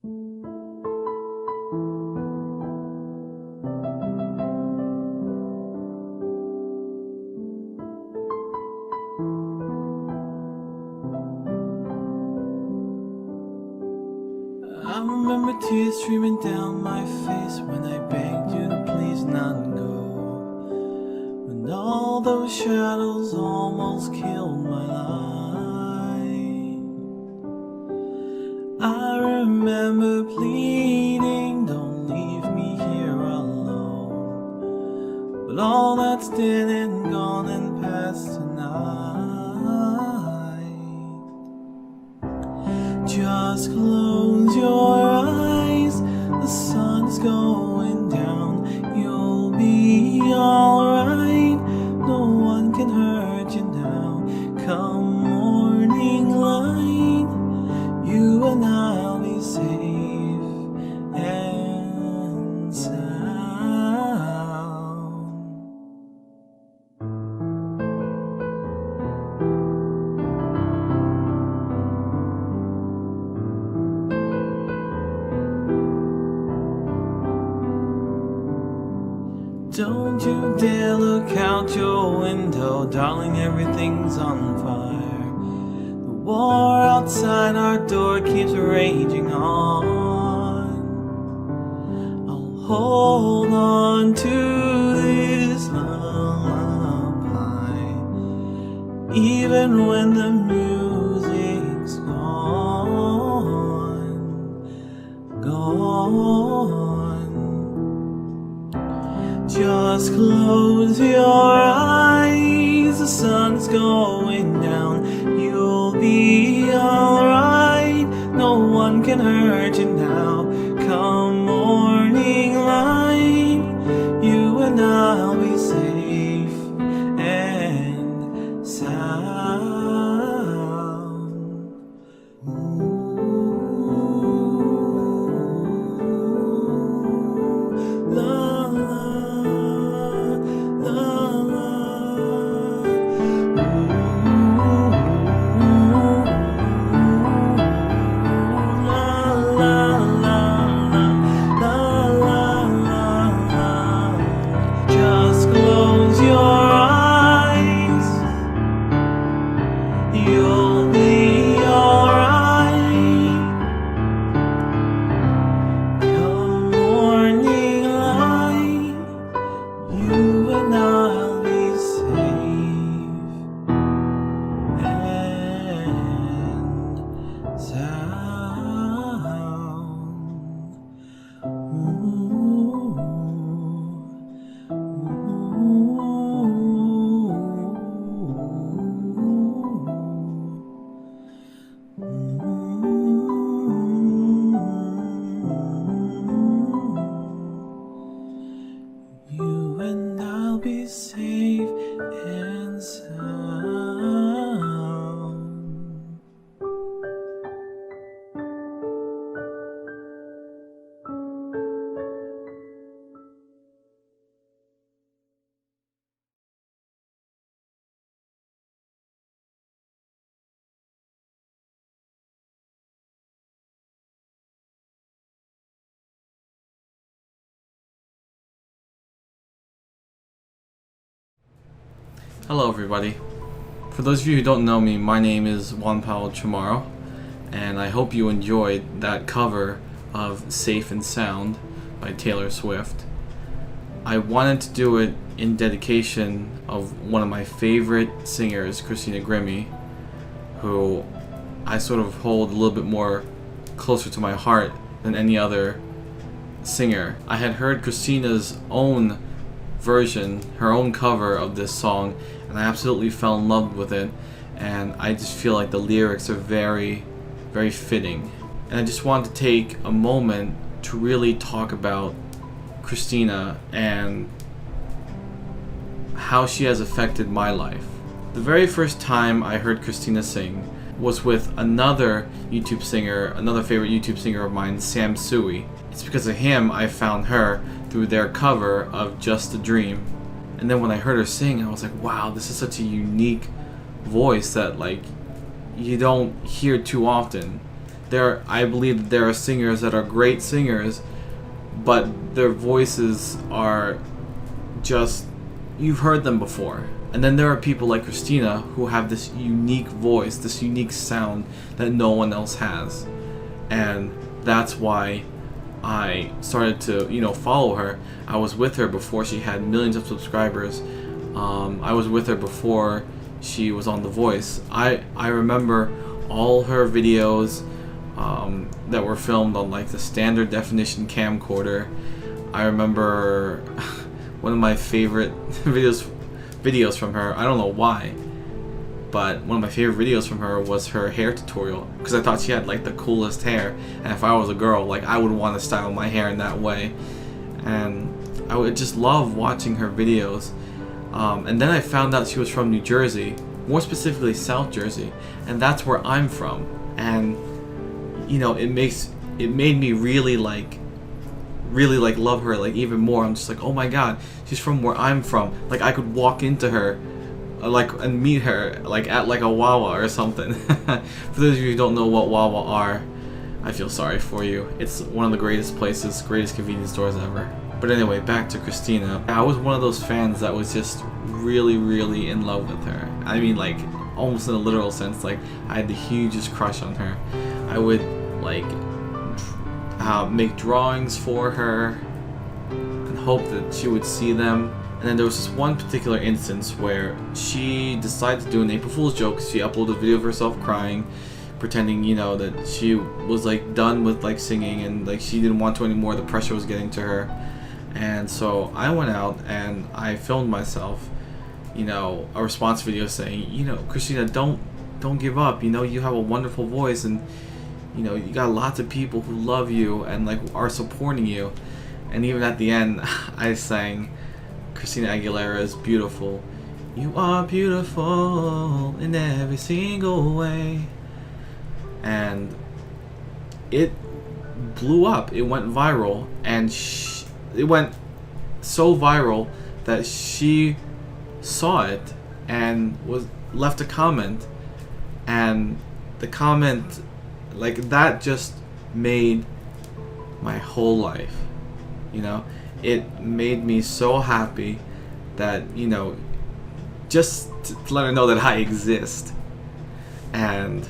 I remember tears streaming down my face when I begged you to please not go. When all those shadows almost killed my life, I remember pleading, don't leave me here alone. But all that's dead and gone and past tonight. Just close your eyes, the sun's going down. You'll be alright, no one can hurt you now. Come morning light, you and I'll be safe and sound. Don't you dare look out your window, darling, everything's on fire. The war outside our door keeps raging on. I'll hold on to this lullaby, even when the music's gone. Just close your eyes, the sun's going down. You'll be alright, no one can hurt you now. Come morning light, you and I'll be safe and sound. Ooh, love. You'll be alright. Come morning light, you and I'll be safe and sound. Ooh. You and I'll be safe and sound. Hello everybody. For those of you who don't know me, my name is Juan Paulo Chamorro, and I hope you enjoyed that cover of Safe and Sound by Taylor Swift. I wanted to do it in dedication of one of my favorite singers, Christina Grimmie, who I sort of hold a little bit more closer to my heart than any other singer. I had heard Christina's own version, her own cover of this song, and I absolutely fell in love with it, and I just feel like the lyrics are very, very fitting. And I just wanted to take a moment to really talk about Christina and how she has affected my life. The very first time I heard Christina sing was with another YouTube singer, another favorite YouTube singer of mine, Sam Sui. It's because of him I found her through their cover of Just a Dream. And then when I heard her sing, I was like, wow, this is such a unique voice that like you don't hear too often. I believe that there are singers that are great singers, but their voices are just, you've heard them before. And then there are people like Christina who have this unique voice, this unique sound that no one else has. And that's why I started to, follow her. I was with her before she had millions of subscribers. I was with her before she was on The Voice. I remember all her videos that were filmed on like the standard definition camcorder. I remember one of my favorite videos from her. I don't know why, but one of my favorite videos from her was her hair tutorial, because I thought she had like the coolest hair, and if I was a girl, like I would want to style my hair in that way. And I would just love watching her videos. And then I found out she was from New Jersey, more specifically South Jersey, and that's where I'm from. And it made me really love her like even more. I'm just like, oh my god, she's from where I'm from. Like I could walk into her and meet her like at like a Wawa or something. For those of you who don't know what Wawa are, I feel sorry for you. It's one of the greatest places, greatest convenience stores ever. But anyway, back to Christina. I was one of those fans that was just really, really in love with her. I mean, like, almost in a literal sense. Like, I had the hugest crush on her. I would, like, make drawings for her and hope that she would see them. And then there was this one particular instance where she decided to do an April Fool's joke. She uploaded a video of herself crying, pretending, that she was, like, done with, like, singing and, like, she didn't want to anymore. The pressure was getting to her. And so I went out and I filmed myself, a response video saying, Christina, don't give up. You have a wonderful voice, and you got lots of people who love you and like are supporting you. And even at the end, I sang Christina Aguilera's "Beautiful." You are beautiful in every single way. And it blew up. It went viral, and it went so viral that she saw it and left a comment, and the comment like that just made my whole life. It made me so happy that just to let her know that I exist, and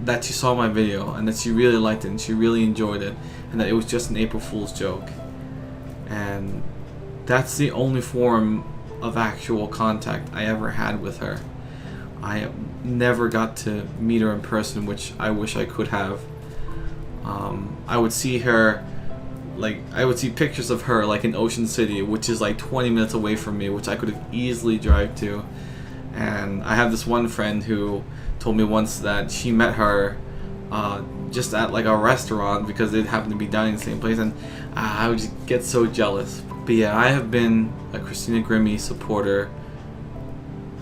that she saw my video and that she really liked it and she really enjoyed it, and that it was just an April Fool's joke. And that's the only form of actual contact I ever had with her. I never got to meet her in person, which I wish I could have. I would see her, I would see pictures of her like in Ocean City, which is like 20 minutes away from me, which I could have easily drive to. And I have this one friend who told me once that she met her just at like a restaurant because they happened to be dining in the same place, and I would just get so jealous. But yeah, I have been a Christina Grimmie supporter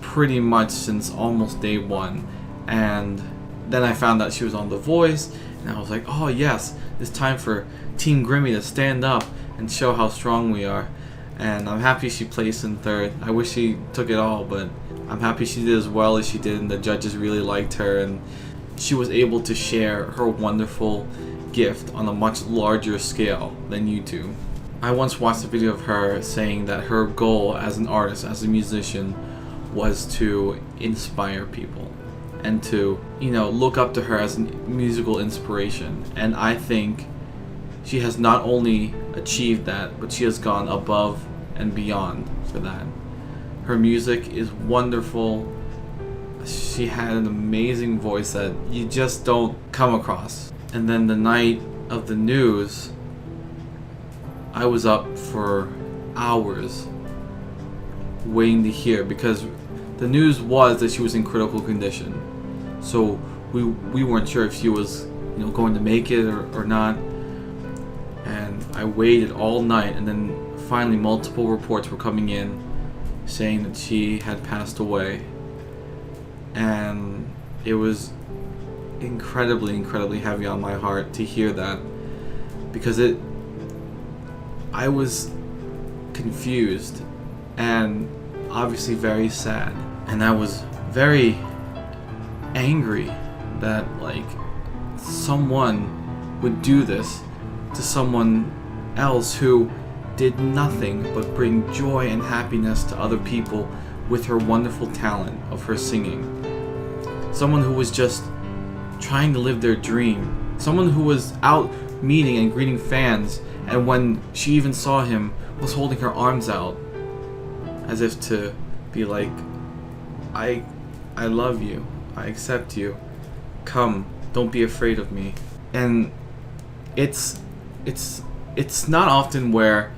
pretty much since almost day one, and then I found out she was on The Voice, and I was like, oh yes, it's time for Team Grimmie to stand up and show how strong we are. And I'm happy she placed in third. I wish she took it all, but I'm happy she did as well as she did, and the judges really liked her, and she was able to share her wonderful gift on a much larger scale than YouTube. I once watched a video of her saying that her goal as an artist, as a musician, was to inspire people and to, look up to her as a musical inspiration. And I think she has not only achieved that, but she has gone above and beyond for that. Her music is wonderful. She had an amazing voice that you just don't come across. And then the night of the news, I was up for hours waiting to hear, because the news was that she was in critical condition. So we weren't sure if she was, going to make it or not. And I waited all night, and then finally multiple reports were coming in saying that she had passed away. And it was incredibly, incredibly heavy on my heart to hear that, because I was confused and obviously very sad, and I was very angry that like someone would do this to someone else who did nothing but bring joy and happiness to other people with her wonderful talent of her singing. Someone who was just trying to live their dream. Someone who was out meeting and greeting fans, and when she even saw him, was holding her arms out as if to be like, I love you, I accept you, come, don't be afraid of me. And it's not often where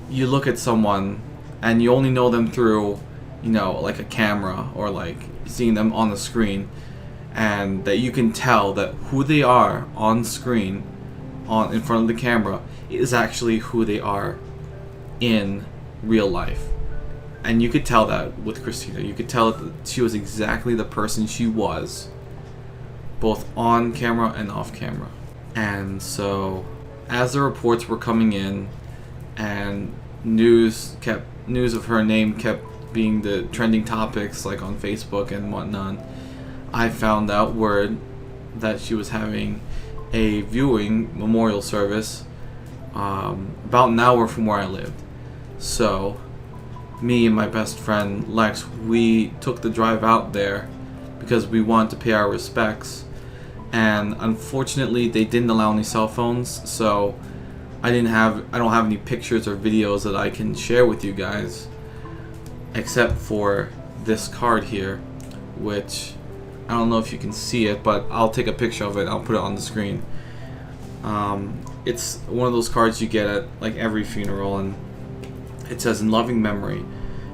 you look at someone and you only know them through, like a camera or like seeing them on the screen, and that you can tell that who they are on screen, in front of the camera, is actually who they are in real life. And you could tell that with Christina. You could tell that she was exactly the person she was, both on camera and off camera. And so, as the reports were coming in, and news of her name kept being the trending topics, like on Facebook and whatnot, I found out word that she was having a viewing memorial service about an hour from where I lived. So, me and my best friend Lex, we took the drive out there because we wanted to pay our respects. And unfortunately, they didn't allow any cell phones, so I don't have any pictures or videos that I can share with you guys, except for this card here, which I don't know if you can see it, but I'll take a picture of it and I'll put it on the screen. It's one of those cards you get at like every funeral, and it says, "In loving memory,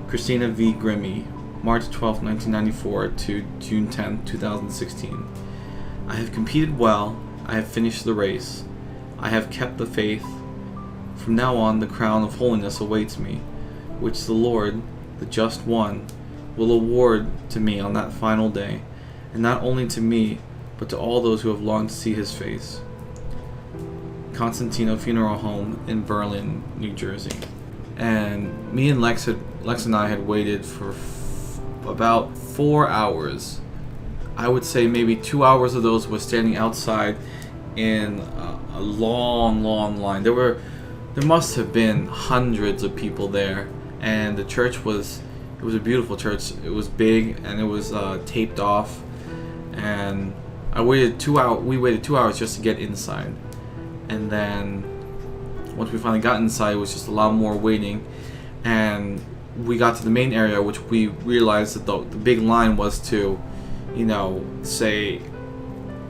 Christina V. Grimmie, March 12, 1994 to June 10, 2016. I have competed well, I have finished the race, I have kept the faith. From now on, the crown of holiness awaits me, which the Lord, the just one, will award to me on that final day, and not only to me, but to all those who have longed to see his face. Constantino Funeral Home in Berlin, New Jersey." And me and Lex and I had waited for about 4 hours. I would say maybe 2 hours of those was standing outside in a long line. There must have been hundreds of people there, and the church was a beautiful church. It was big and it was taped off, and we waited 2 hours just to get inside. And then once we finally got inside, it was just a lot more waiting, and we got to the main area, which we realized that the big line was to, say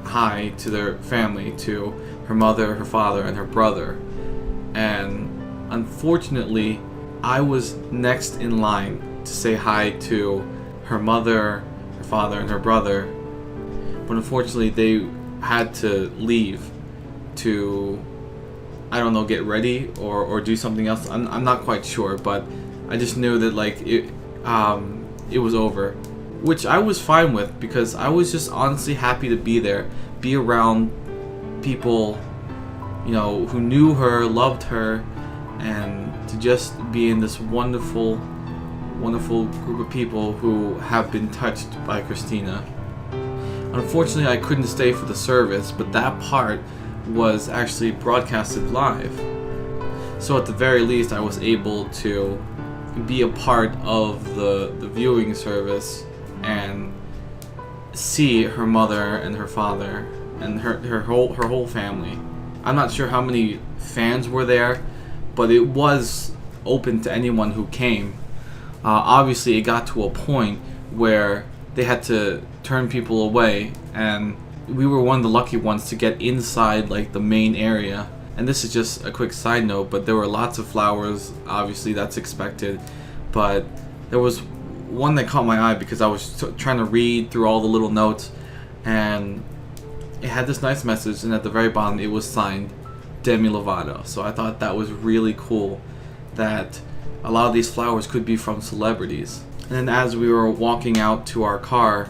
hi to their family, to her mother, her father, and her brother. And unfortunately, I was next in line to say hi to her mother, her father, and her brother. But unfortunately, they had to leave to, I don't know, get ready or do something else. I'm not quite sure, but I just knew that it was over, which I was fine with, because I was just honestly happy to be there, be around people, who knew her, loved her, and to just be in this wonderful group of people who have been touched by Christina. Unfortunately, I couldn't stay for the service, but that part was actually broadcasted live. So at the very least, I was able to be a part of the viewing service and see her mother and her father and her whole family. I'm not sure how many fans were there, but it was open to anyone who came. Obviously, it got to a point where they had to turn people away, and we were one of the lucky ones to get inside the main area. And this is just a quick side note, but there were lots of flowers. Obviously, that's expected. But there was one that caught my eye because I was trying to read through all the little notes, and it had this nice message, and at the very bottom it was signed Demi Lovato. So I thought that was really cool that a lot of these flowers could be from celebrities. And then as we were walking out to our car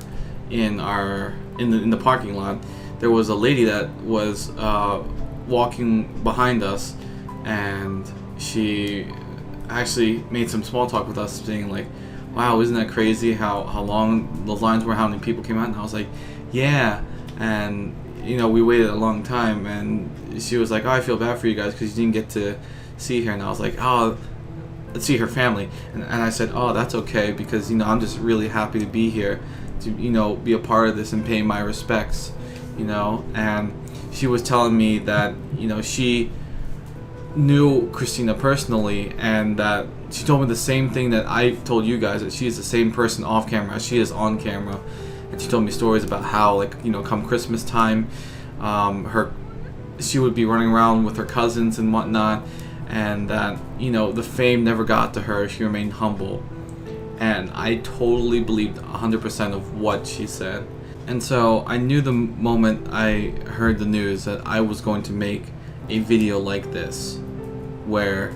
in the parking lot, there was a lady that was walking behind us, and she actually made some small talk with us, saying wow, isn't that crazy how long those lines were, how many people came out? And I was like, yeah, and we waited a long time, and she was like, "Oh, I feel bad for you guys because you didn't get to see her." And I was like, "Oh, let's see her family." And I said, "Oh, that's okay, because I'm just really happy to be here, to be a part of this and pay my respects." And she was telling me that she knew Christina personally, and that she told me the same thing that I told you guys, that she is the same person off camera as she is on camera. And she told me stories about how, come Christmas time, she would be running around with her cousins and whatnot, and that the fame never got to her. She remained humble, and I totally believed 100% of what she said. And so I knew the moment I heard the news that I was going to make a video like this, where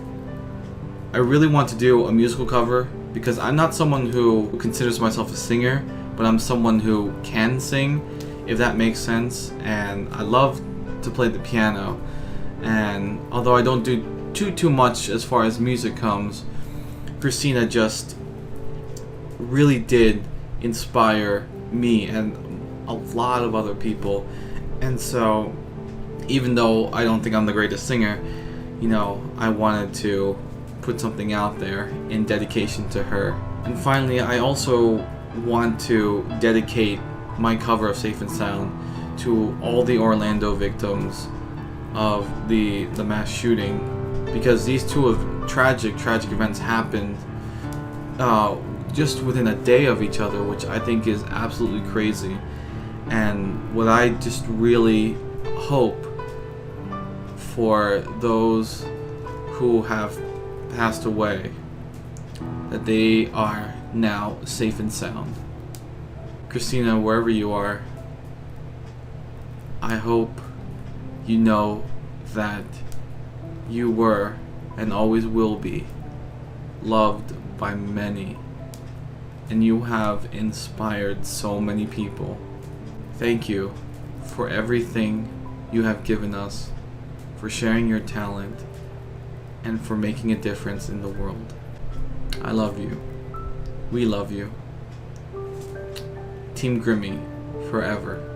I really want to do a musical cover, because I'm not someone who considers myself a singer, but I'm someone who can sing, if that makes sense. And I love to play the piano, and although I don't do too much as far as music comes, Christina just really did inspire me and a lot of other people. And so even though I don't think I'm the greatest singer, I wanted to put something out there in dedication to her. And finally, I also want to dedicate my cover of Safe and Sound to all the Orlando victims of the mass shooting, because these two tragic events happened just within a day of each other, which I think is absolutely crazy. And what I just really hope for those who have passed away, that they are now safe and sound. Christina, wherever you are, I hope you know that you were and always will be loved by many, and you have inspired so many people. Thank you for everything you have given us, for sharing your talent, and for making a difference in the world. I love you. We love you. Team Grimmie, forever.